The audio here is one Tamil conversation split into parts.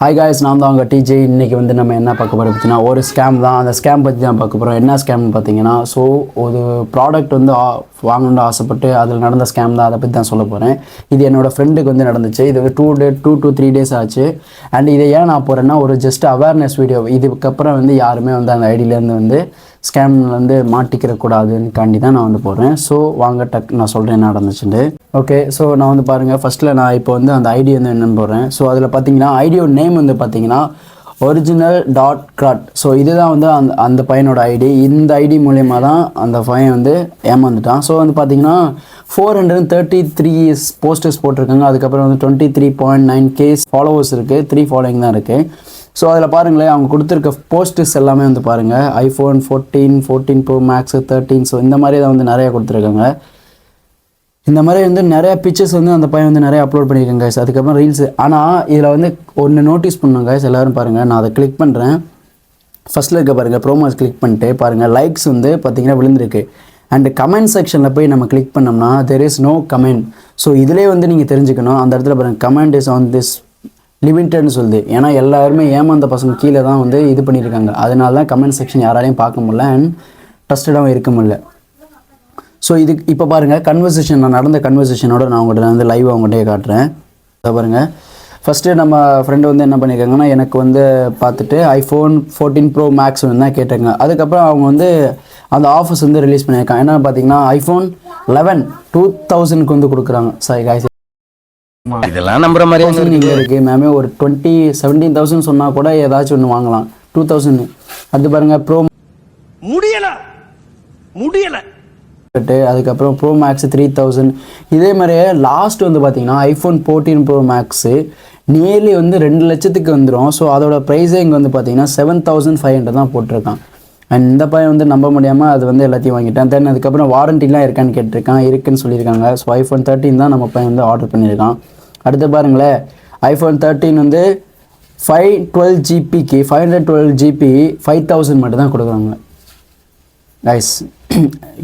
ஹாய் காய்ஸ், நான் தான் உங்கள் டிஜே. இன்றைக்கி வந்து நம்ம என்ன பார்க்க போகிறோம் பார்த்தீங்கன்னா, ஒரு ஸ்கேம் தான். அந்த ஸ்கேம் பற்றி தான் பார்க்க போகிறோம். என்ன ஸ்கேம்னு பார்த்தீங்கன்னா, ஸோ ஒரு ப்ராடக்ட் வந்து வாங்கணும்னு ஆசைப்பட்டு அதில் நடந்த ஸ்கேம் தான். அதை பற்றி தான் சொல்ல போகிறேன். இது என்னோடய ஃப்ரெண்டுக்கு வந்து நடந்துச்சு. இது 2 to 3 days ஆச்சு. அண்ட் இதை ஏன் நான் போகிறேன்னா, ஒரு ஜஸ்ட் அவேர்னஸ் வீடியோ. இதுக்கப்புறம் வந்து யாருமே வந்து அந்த ஐடியிலேருந்து வந்து ஸ்கேமில் வந்து மாட்டிக்கிறக்கூடாதுன்னு தான் நான் வந்து போடுறேன். ஸோ வாங்க நான் சொல்கிறேன் என்ன நடந்துச்சுட்டு. ஓகே, ஸோ நான் வந்து பாருங்கள், ஃபஸ்ட்டில் நான் இப்போ வந்து அந்த ஐடி வந்து என்னென்னு போடுறேன். ஸோ அதில் பார்த்தீங்கன்னா ஐடியோட நேம் வந்து பார்த்தீங்கன்னா original.crud. ஸோ இதுதான் வந்து அந்த பையனோட ஐடி. இந்த ஐடி மூலயமா தான் அந்த பையன் வந்து ஏமாந்துட்டான். ஸோ வந்து பார்த்தீங்கன்னா 433 போஸ்டர்ஸ் போட்டிருக்காங்க. அதுக்கப்புறம் வந்து 23.9K ஃபாலோவர்ஸ் இருக்குது. 3 ஃபாலோயிங் தான் இருக்குது. ஸோ அதில் பாருங்களேன், அவங்க கொடுத்துருக்க போஸ்டர்ஸ் எல்லாமே வந்து பாருங்கள், iPhone 14, 14 Pro Max, 13. ஸோ இந்த மாதிரி தான் வந்து நிறையா கொடுத்துருக்காங்க. இந்த மாதிரி வந்து நிறையா பிக்சர்ஸ் வந்து அந்த பையன் வந்து நிறையா அப்லோட் பண்ணியிருக்கேன் கைஸ். அதுக்கப்புறம் ரீல்ஸு. ஆனால் இதில் வந்து ஒன்று நோட்டீஸ் பண்ணுங்க கைஸ், எல்லோரும் பாருங்கள். நான் அதை கிளிக் பண்ணுறேன். ஃபஸ்ட்டில் இருக்க பாருங்கள், ப்ரோமோஸ் கிளிக் பண்ணிட்டு பாருங்கள், லைக்ஸ் வந்து பார்த்திங்கன்னா விழுந்திருக்கு. அண்ட் கமெண்ட் செக்ஷனில் போய் நம்ம கிளிக் பண்ணோம்னா there is no comment. So இதிலே வந்து நீங்கள் தெரிஞ்சுக்கணும். அந்த இடத்துல பாருங்கள், கமெண்ட் இஸ் ஆன் திஸ் லிமிட்டட்னு சொல்லுது. ஏன்னா எல்லாருமே ஏமாந்த பசங்க கீழே தான் வந்து இது பண்ணியிருக்காங்க. அதனால தான் கமெண்ட் செக்ஷன் யாராலையும் பார்க்க முடியல அண்ட் ட்ரஸ்டடாகவும் இருக்க முடியல. ஸோ இது இப்போ பாருங்கள், கன்வர்சேஷன் நான் நடந்த கன்வர்சேஷனோட நான் உங்கள்கிட்ட வந்து லைவ் அவங்ககிட்டே காட்டுறேன். அதை பாருங்கள். ஃபஸ்ட்டு நம்ம ஃப்ரெண்டு வந்து என்ன பண்ணியிருக்காங்கன்னா, எனக்கு வந்து பார்த்துட்டு iPhone 14 Pro Max வந்து தான் கேட்டாங்க. அதுக்கப்புறம் அவங்க வந்து அந்த ஆஃபர்ஸ் வந்து ரிலீஸ் பண்ணியிருக்காங்க. என்ன பார்த்தீங்கன்னா iPhone 11 2000க்கு வந்து கொடுக்குறாங்க. சாரி காய்ஸ், இதெல்லாம் நம்புற மாதிரி இங்கே இருக்குது. மேமே ஒரு 17,000 சொன்னால் கூட ஏதாச்சும் ஒன்று வாங்கலாம். 2000 அது பாருங்கள், ப்ரோ முடியலை. அதுக்கப்புறம் ப்ரோ மேக்ஸ் 3000. இதே மாதிரியே லாஸ்ட் வந்து பார்த்தீங்கன்னா iPhone 14 Pro Max நியர்லி வந்து 2 லட்சத்துக்கு வந்துடும். ஸோ அதோட ப்ரைஸே இங்கே வந்து பார்த்தீங்கன்னா 7,500 தான் போட்டிருக்கான். அண்ட் இந்த பையன் வந்து நம்ப முடியாமல் அது வந்து எல்லாத்தையும் வாங்கிட்டான். தென் அதுக்கப்புறம் வாரண்டிலாம் இருக்கான்னு கேட்டிருக்கான். இருக்குன்னு சொல்லியிருக்காங்க. ஸோ iPhone 13 தான் நம்ம பையன் வந்து ஆர்டர் பண்ணியிருக்கான். அடுத்து பாருங்களேன், iPhone 13 வந்து 512GB 512GB 5000 மட்டும் தான் கொடுக்குறாங்க கைஸ்.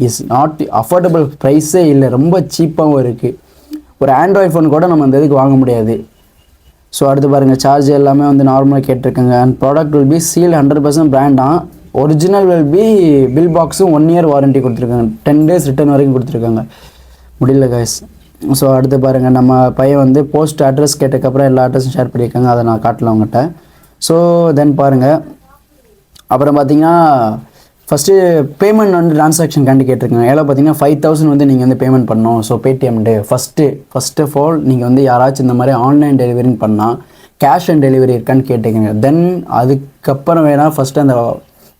இஸ் நாட் அஃபோர்டபுள் ப்ரைஸே இல்லை, ரொம்ப சீப்பாகவும் இருக்குது. ஒரு ஆண்ட்ராய்ட் ஃபோன் கூட நம்ம அந்த இதுக்கு வாங்க முடியாது. ஸோ அடுத்து பாருங்கள், சார்ஜ் எல்லாமே வந்து நார்மலாக கேட்டிருக்காங்க. And product will be seal 100% பிராண்டாக. ஒரிஜினல் வில் பி பில் பாக்ஸும் 1 year வாரண்ட்டி கொடுத்துருக்காங்க. 10 days ரிட்டர்ன் வரைக்கும் கொடுத்துருக்காங்க. முடியல கைஸ். ஸோ அடுத்து பாருங்கள், நம்ம பையன் வந்து போஸ்ட் அட்ரஸ் கேட்டதுக்கப்புறம் எல்லா அட்ரஸும் ஷேர் பண்ணியிருக்காங்க. அதை நான் காட்டல அவங்ககிட்ட. ஸோ தென் பாருங்கள், அப்புறம் பார்த்தீங்கன்னா ஃபஸ்ட்டு பேமெண்ட் வந்து ட்ரான்சாக்ஷன் கண்டு கேட்டிருக்காங்க. எவ்வளோ பார்த்தீங்கன்னா 5000 வந்து நீங்கள் வந்து பேமெண்ட் பண்ணணும். ஸோ பேடிஎம்டு ஃபஸ்ட் ஆஃப் ஆல் நீங்கள் வந்து யாராச்சும் இந்த மாதிரி ஆன்லைன் டெலிவரின்னு பண்ணால் கேஷ் ஆன் டெலிவரி இருக்கான்னு கேட்டுக்கோங்க. தென் அதுக்கப்புறம் வேணால் ஃபஸ்ட்டு அந்த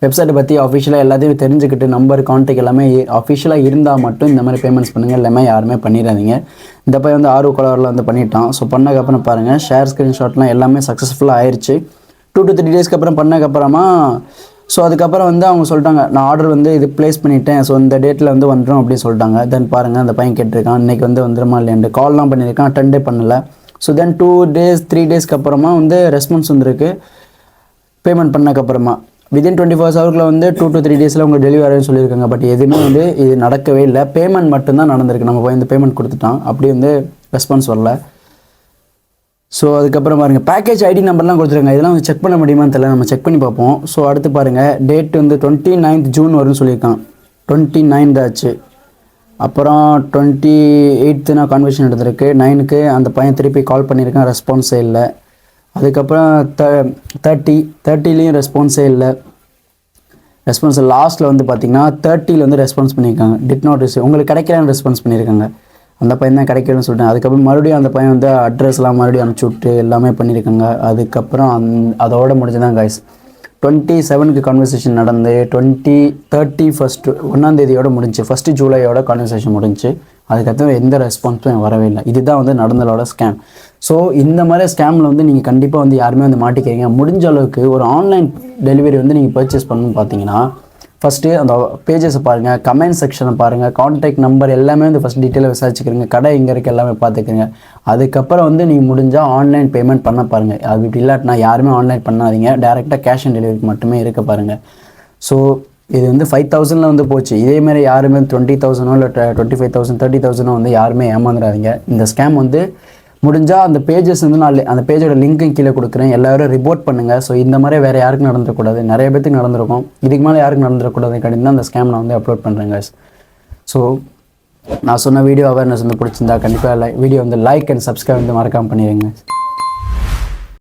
வெப்சைட்டை பற்றி அஃபிஷியலாக எல்லாத்தையும் தெரிஞ்சுக்கிட்டு நம்பர் கான்டாக்ட் எல்லாமே அஃபிஷியலாக இருந்தால் மட்டும் இந்த மாதிரி பேமெண்ட்ஸ் பண்ணுங்கள். எல்லாமே யாருமே பண்ணிடாதீங்க. இந்த பையன் வந்து ஆர்வ கலரில் வந்து பண்ணிட்டான். ஸோ பண்ணதுக்கப்புறம் பாருங்கள், ஷேர் ஸ்க்ரீன்ஷாட்லாம் எல்லாமே சக்ஸஸ்ஃபுல்லாக ஆயிடுச்சு. 2 to 3 daysக்கு அப்புறம் பண்ணதுக்கப்புறமா ஸோ அதுக்கப்புறம் வந்து அவங்க சொல்லிட்டாங்க, நான் ஆர்டர் வந்து இது ப்ளேஸ் பண்ணிவிட்டேன். ஸோ இந்த டேட்டில் வந்து வந்துடும் அப்படின்னு சொல்லிட்டாங்க. தென் பாருங்கள், அந்த பையன் கேட்டிருக்கான் இன்றைக்கி வந்து வந்துடுமா இல்லையாண்டு. கால்லாம் பண்ணியிருக்கான், அட்டெண்டே டே பண்ணலை. ஸோ தென் 2 days 3 daysக்கு அப்புறமா வந்து ரெஸ்பான்ஸ் வந்துருக்கு. பேமெண்ட் பண்ணக்கப்புறமா வித்தின் 24 hours வந்து 2 to 3 days உங்களுக்கு டெலிவரின்னு சொல்லியிருக்காங்க. பட் எதுவுமே வந்து இது நடக்கவே இல்லை. பேமெண்ட் மட்டும்தான் நடந்திருக்கு. நம்ம போய் இந்த பேமெண்ட் கொடுத்துட்டான், அப்படி வந்து ரெஸ்பான்ஸ் வரல. ஸோ அதுக்கப்புறம் பாருங்கள், பேக்கேஜ் ஐடி நம்பர்லாம் கொடுத்துருக்காங்க. இதெல்லாம் வந்து செக் பண்ண முடியுமான்னு தெரியல, நம்ம செக் பண்ணி பார்ப்போம். ஸோ அடுத்து பாருங்கள், டேட் வந்து 29th June வரும்னு சொல்லியிருக்கான். 29th ஆச்சு. அப்புறம் 28th நான் கான்வர்சேஷன் எடுத்திருக்கு. 9க்கு அந்த பையன் திருப்பி கால் பண்ணியிருக்கான், ரெஸ்பான்ஸே இல்லை. அதுக்கப்புறம் 30லேயும் ரெஸ்பான்ஸே இல்லை. ரெஸ்பான்ஸ் லாஸ்ட்டில் வந்து பார்த்திங்கன்னா 30ல் வந்து ரெஸ்பான்ஸ் பண்ணியிருக்காங்க. டிட் நாட் ரிசீவ், உங்களுக்கு கிடைக்கலன்னு ரெஸ்பான்ஸ் பண்ணியிருக்காங்க. அந்த பையன் தான் கிடைக்கலன்னு சொல்லிட்டேன். அதுக்கப்புறம் மறுபடியும் அந்த பையன் வந்து அட்ரஸ்லாம் மறுபடியும் அனுப்பிச்சி விட்டு எல்லாமே பண்ணியிருக்காங்க. அதுக்கப்புறம் அதோட முடிஞ்சுதான் கைஸ். 27க்கு கான்வர்சேஷன் நடந்து 31st 1ஆம் தேதியோட முடிஞ்சு. 1 Julyயோட கான்வர்சேஷன் முடிஞ்சு. அதுக்கப்புறம் எந்த ரெஸ்பான்ஸும் வரவே இல்லை. இதுதான் வந்து நடந்ததோட ஸ்கேம். ஸோ இந்த மாதிரி ஸ்கேமில் வந்து நீங்கள் கண்டிப்பாக வந்து யாருமே வந்து மாட்டிக்கிறீங்க. முடிஞ்ச அளவுக்கு ஒரு ஆன்லைன் டெலிவரி வந்து நீங்கள் பர்ச்சேஸ் பண்ணணும்னு பார்த்தீங்கன்னா ஃபஸ்ட்டு அந்த பேஜஸை பாருங்கள், கமெண்ட் செக்ஷனை பாருங்கள், கான்டாக்ட் நம்பர் எல்லாமே வந்து ஃபஸ்ட் டீட்டெயிலாக விசாரிச்சுக்கிறீங்க. கடை எங்கே இருக்குது எல்லாமே பார்த்துக்கிறீங்க. அதுக்கப்புறம் வந்து நீங்கள் முடிஞ்சால் ஆன்லைன் பேமெண்ட் பண்ண பாருங்கள். அது இப்படி இல்லாட்டினா யாருமே ஆன்லைன் பண்ணாதீங்க. டேரெக்டாக கேஷ் ஆன் டெலிவரிக்கு மட்டுமே இருக்க பாருங்கள். ஸோ இது வந்து 5000 வந்து போச்சு. இதேமாதிரி யாருமே 20,000 இல்லை 25,000 30,000 வந்து யாருமே ஏமாந்துடாதீங்க. இந்த ஸ்கேம் வந்து முடிஞ்சால் அந்த பேஜஸ் வந்து நான் அந்த பேஜோட லிங்க்கும் கீழே கொடுக்குறேன், எல்லோரும் ரிப்போர்ட் பண்ணுங்கள். ஸோ இந்த மாதிரி வேறு யாருக்கும் நடந்துடக்கூடாது, நிறைய பேத்துக்கு நடந்திருக்கும், இதுக்கு மேலே யாருக்கும் நடந்துடக்கூடாதுன்னு தான் அந்த ஸ்கேம் நான் வந்து அப்லோட் பண்ணுறேங்க. ஸோ நான் சொன்ன வீடியோ அவேர்னஸ் வந்து பிடிச்சிருந்தா கண்டிப்பாக வீடியோ வந்து லைக் அண்ட் சப்ஸ்கிரைப் வந்து மறக்காமல் பண்ணிடுங்க.